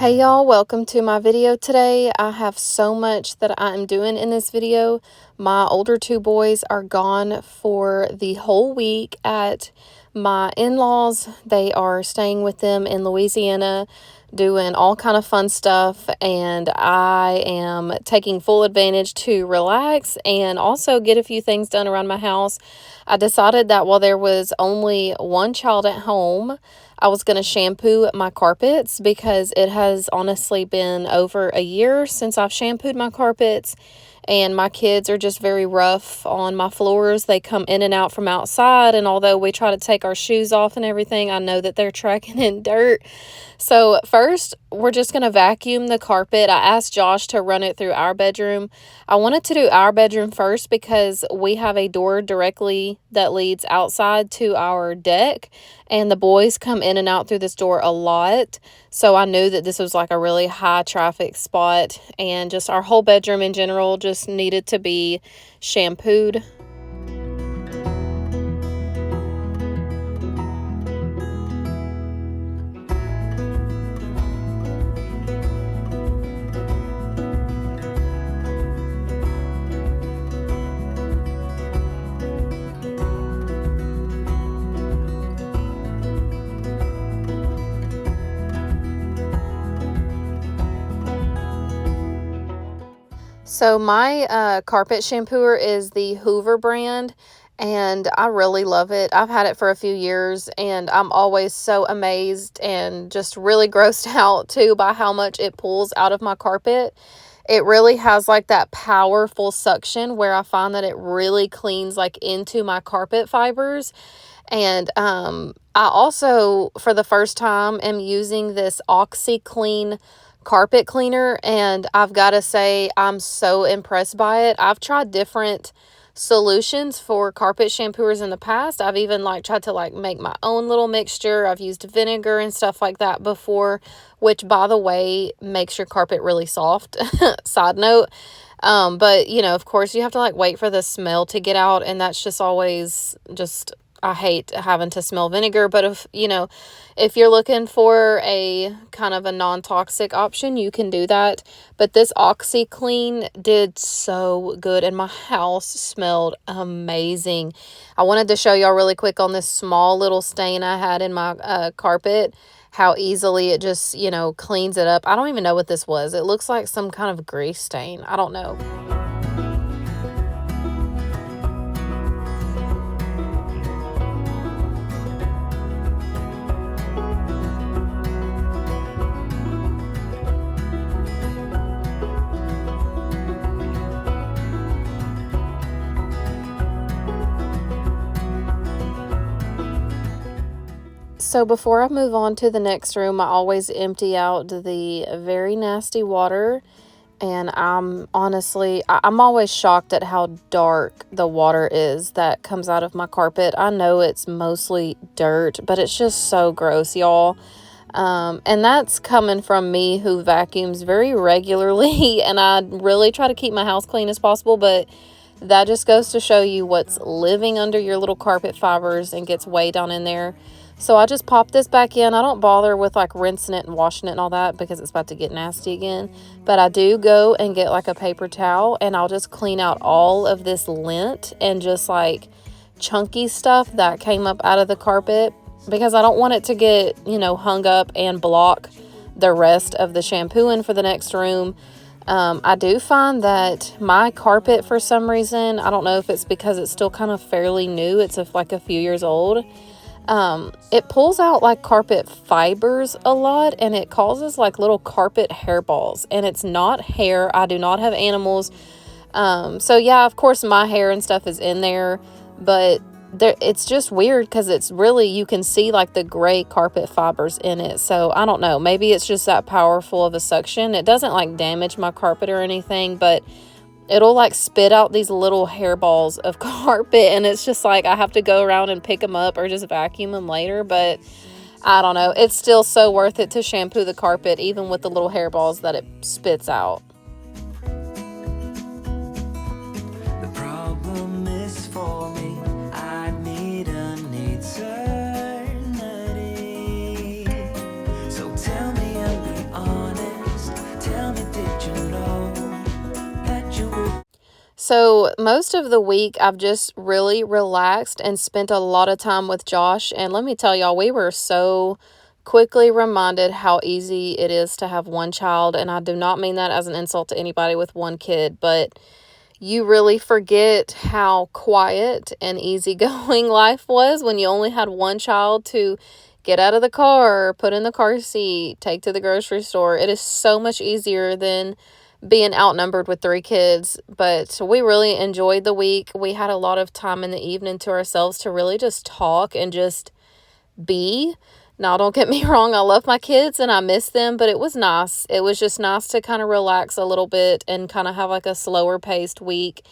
Hey y'all, welcome to my video today. I have so much that I am doing in this video. My older two boys are gone for the whole week at my in-laws. They are staying with them in Louisiana, doing all kind of fun stuff, and I am taking full advantage to relax and also get a few things done around my house. I decided that while there was only one child at home, I was going to shampoo my carpets because it has honestly been over a year since I've shampooed my carpets, and my kids are just very rough on my floors. They come in and out from outside, and although we try to take our shoes off and everything, I know that they're tracking in dirt. So first, we're just going to vacuum the carpet. I asked Josh to run it through our bedroom. I wanted to do our bedroom first because we have a door directly that leads outside to our deck, and the boys come in and out through this door a lot. So I knew that this was like a really high traffic spot, and just our whole bedroom in general just needed to be shampooed. So my carpet shampooer is the Hoover brand, and I really love it. I've had it for a few years, and I'm always so amazed and just really grossed out too by how much it pulls out of my carpet. It really has like that powerful suction where I find that it really cleans like into my carpet fibers. And I also, for the first time, am using this OxyClean carpet cleaner, and I've got to say I'm so impressed by it. I've tried different solutions for carpet shampooers in the past. I've even like tried to like make my own little mixture. I've used vinegar and stuff like that before, which by the way makes your carpet really soft. Side note. But you know, of course you have to like wait for the smell to get out, and that's just always just, I hate having to smell vinegar. But if, you know, if you're looking for a kind of a non-toxic option, you can do that. But this OxyClean did so good, and my house smelled amazing. I wanted to show y'all really quick on this small little stain I had in my carpet, how easily it just, you know, cleans it up. I don't even know what this was. It looks like some kind of grease stain. I don't know. So before I move on to the next room, I always empty out the very nasty water. And I'm honestly, I'm always shocked at how dark the water is that comes out of my carpet. I know it's mostly dirt, but it's just so gross, y'all. And that's coming from me who vacuums very regularly, and I really try to keep my house clean as possible, but that just goes to show you what's living under your little carpet fibers and gets way down in there. So I just pop this back in. I don't bother with like rinsing it and washing it and all that because it's about to get nasty again. But I do go and get like a paper towel, and I'll just clean out all of this lint and just like chunky stuff that came up out of the carpet, because I don't want it to get, you know, hung up and block the rest of the shampooing for the next room. I do find that my carpet, for some reason, I don't know if it's because it's still kind of fairly new, it's like a few years old, it pulls out like carpet fibers a lot, and it causes like little carpet hairballs, and it's not hair. I do not have animals. So yeah, of course my hair and stuff is in there, but it's just weird because it's really, you can see like the gray carpet fibers in it. So I don't know, maybe it's just that powerful of a suction. It doesn't like damage my carpet or anything, but it'll like spit out these little hairballs of carpet, and it's just like I have to go around and pick them up or just vacuum them later. But I don't know, it's still so worth it to shampoo the carpet even with the little hairballs that it spits out. The problem is for me, I need certainty. So tell me and be honest. So, most of the week, I've just really relaxed and spent a lot of time with Josh. And let me tell y'all, we were so quickly reminded how easy it is to have one child. And I do not mean that as an insult to anybody with one kid, but you really forget how quiet and easygoing life was when you only had one child to get out of the car, put in the car seat, take to the grocery store. It is so much easier than being outnumbered with three kids. But we really enjoyed the week. We had a lot of time in the evening to ourselves to really just talk and just be. Now, don't get me wrong, I love my kids and I miss them, but it was nice. It was just nice to kind of relax a little bit and kind of have like a slower paced week.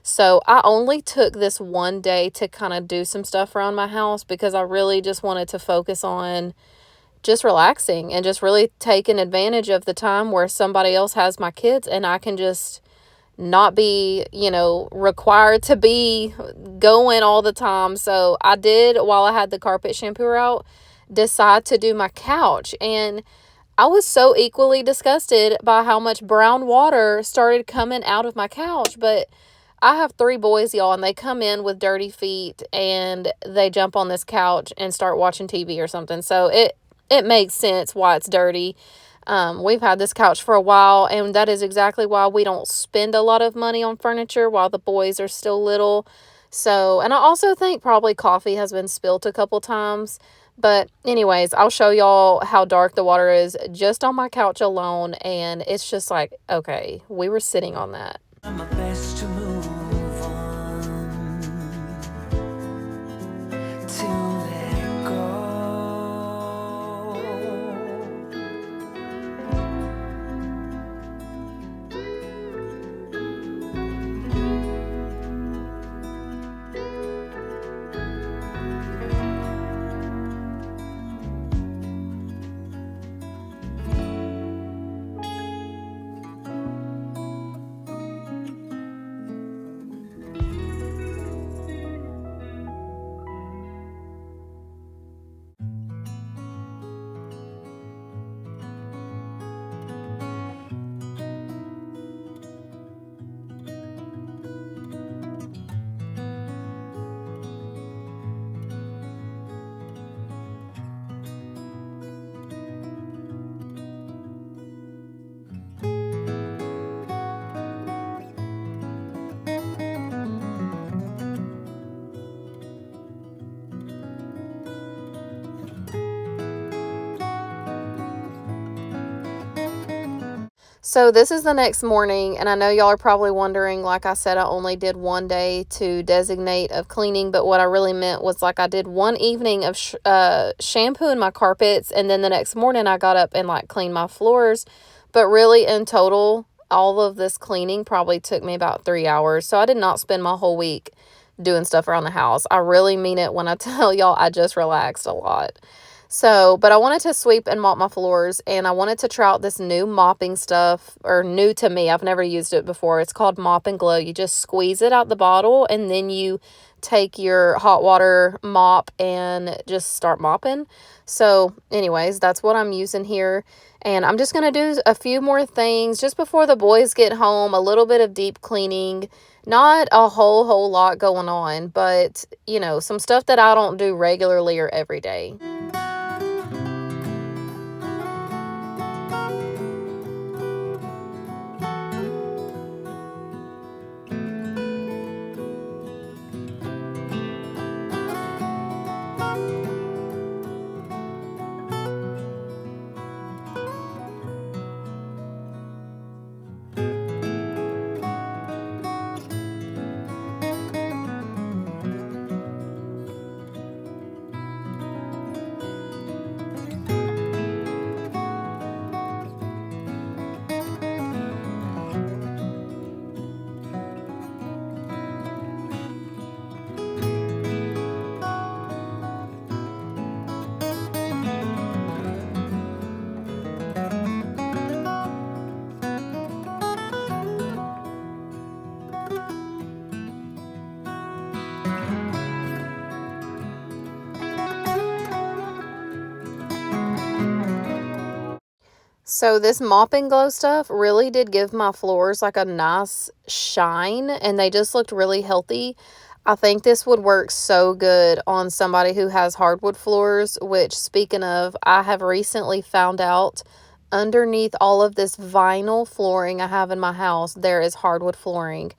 So I only took this one day to kind of do some stuff around my house because I really just wanted to focus on just relaxing and just really taking advantage of the time where somebody else has my kids and I can just not be, required to be going all the time. So I did, while I had the carpet shampooer out, decide to do my couch. And I was so equally disgusted by how much brown water started coming out of my couch. But I have three boys, y'all, and they come in with dirty feet and they jump on this couch and start watching TV or something. So it makes sense why it's dirty. We've had this couch for a while, and that is exactly why we don't spend a lot of money on furniture while the boys are still little. So, and I also think probably coffee has been spilt a couple times. But anyways, I'll show y'all how dark the water is just on my couch alone, and it's just like, okay, we were sitting on that. My best to move on, to let go. So this is the next morning, and I know y'all are probably wondering, like I said, I only did one day to designate of cleaning, but what I really meant was like I did one evening of shampooing my carpets, and then the next morning I got up and like cleaned my floors. But really, in total, all of this cleaning probably took me about 3 hours. So I did not spend my whole week doing stuff around the house. I really mean it when I tell y'all I just relaxed a lot. So, but I wanted to sweep and mop my floors, and I wanted to try out this new mopping stuff, or new to me. I've never used it before. It's called Mop and Glow. You just squeeze it out the bottle, and then you take your hot water mop and just start mopping. So, anyways, that's what I'm using here. And I'm just going to do a few more things just before the boys get home, a little bit of deep cleaning. Not a whole lot going on, but, some stuff that I don't do regularly or every day. So this mopping glow stuff really did give my floors like a nice shine, and they just looked really healthy. I think this would work so good on somebody who has hardwood floors, which, speaking of, I have recently found out underneath all of this vinyl flooring I have in my house, there is hardwood flooring.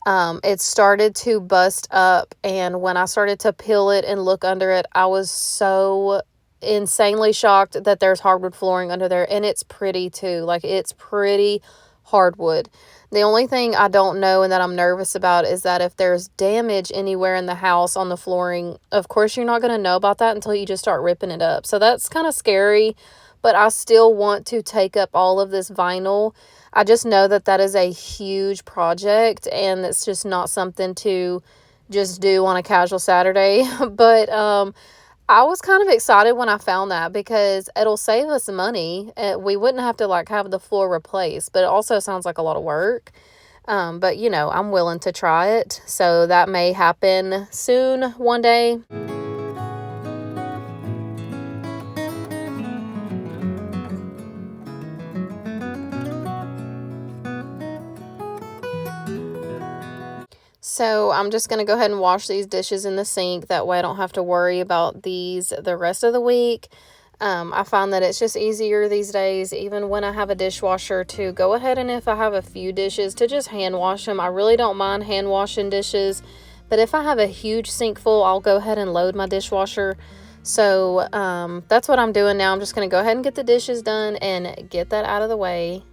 It started to bust up, and when I started to peel it and look under it, I was so insanely shocked that there's hardwood flooring under there, and it's pretty too. Like, it's pretty hardwood. The only thing I don't know and that I'm nervous about is that if there's damage anywhere in the house on the flooring, of course you're not going to know about that until you just start ripping it up. So that's kind of scary, but I still want to take up all of this vinyl. I just know that that is a huge project, and it's just not something to just do on a casual Saturday. But I was kind of excited when I found that because it'll save us money. We wouldn't have to like have the floor replaced, but it also sounds like a lot of work. But you know, I'm willing to try it. So that may happen soon one day. So I'm just going to go ahead and wash these dishes in the sink. That way I don't have to worry about these the rest of the week. I find that it's just easier these days, even when I have a dishwasher, to go ahead and if I have a few dishes, to just hand wash them. I really don't mind hand washing dishes, but if I have a huge sink full, I'll go ahead and load my dishwasher. So that's what I'm doing now. I'm just going to go ahead and get the dishes done and get that out of the way.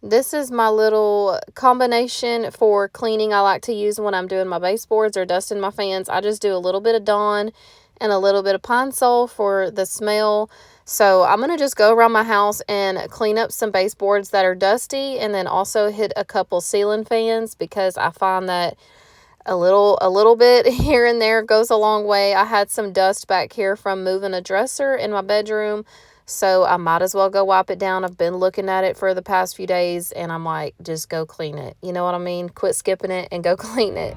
This is my little combination for cleaning I like to use when I'm doing my baseboards or dusting my fans. I just do a little bit of Dawn and a little bit of Pine Sol for the smell. So I'm going to just go around my house and clean up some baseboards that are dusty, and then also hit a couple ceiling fans because I find that a little bit here and there goes a long way. I had some dust back here from moving a dresser in my bedroom, so I might as well go wipe it down. I've been looking at it for the past few days, and I'm like, just go clean it. You know what I mean? Quit skipping it and go clean it.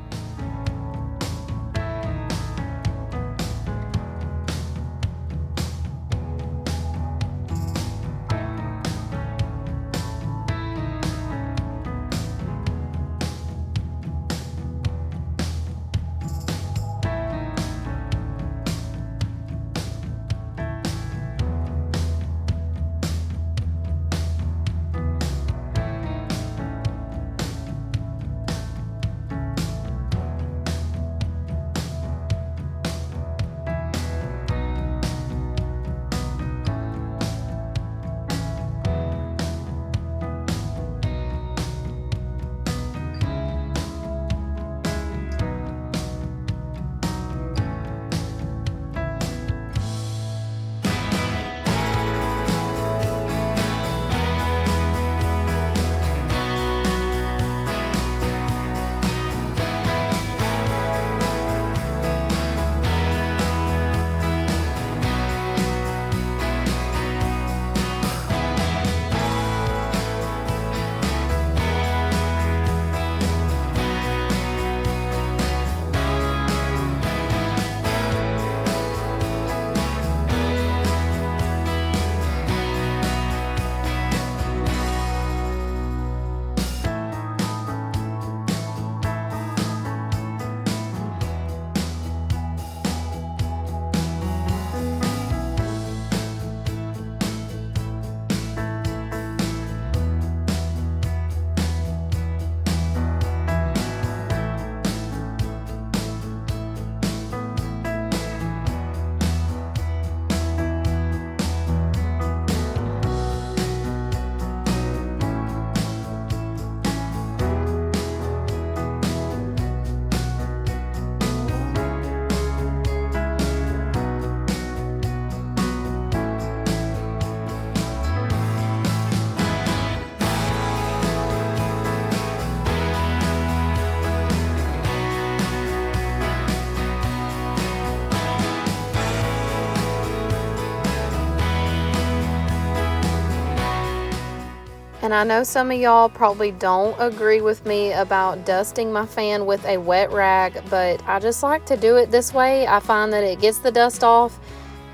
And I know some of y'all probably don't agree with me about dusting my fan with a wet rag, but I just like to do it this way. I find that it gets the dust off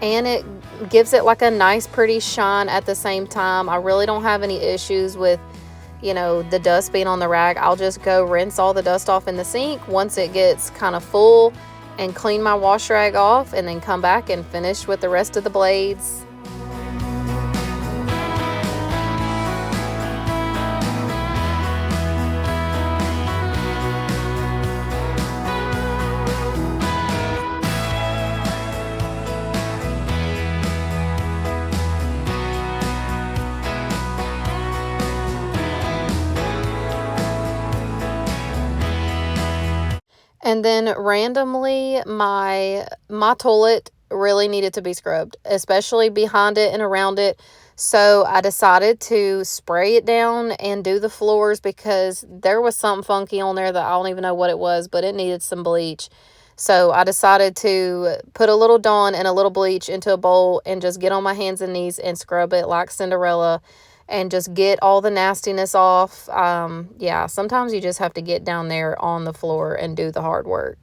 and it gives it like a nice pretty shine at the same time. I really don't have any issues with, the dust being on the rag. I'll just go rinse all the dust off in the sink once it gets kind of full and clean my wash rag off, and then come back and finish with the rest of the blades. And then randomly, my toilet really needed to be scrubbed, especially behind it and around it. So I decided to spray it down and do the floors because there was something funky on there that I don't even know what it was, but it needed some bleach. So I decided to put a little Dawn and a little bleach into a bowl and just get on my hands and knees and scrub it like Cinderella and just get all the nastiness off. Yeah, sometimes you just have to get down there on the floor and do the hard work.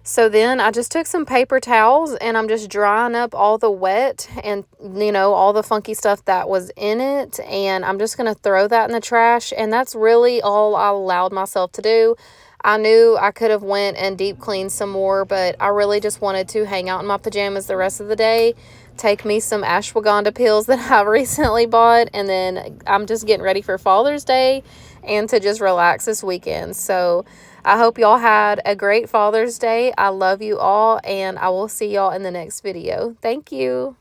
So then I just took some paper towels and I'm just drying up all the wet and, all the funky stuff that was in it. And I'm just going to throw that in the trash. And that's really all I allowed myself to do. I knew I could have went and deep cleaned some more, but I really just wanted to hang out in my pajamas the rest of the day, take me some ashwagandha pills that I recently bought, and then I'm just getting ready for Father's Day and to just relax this weekend. So I hope y'all had a great Father's Day. I love you all, and I will see y'all in the next video. Thank you.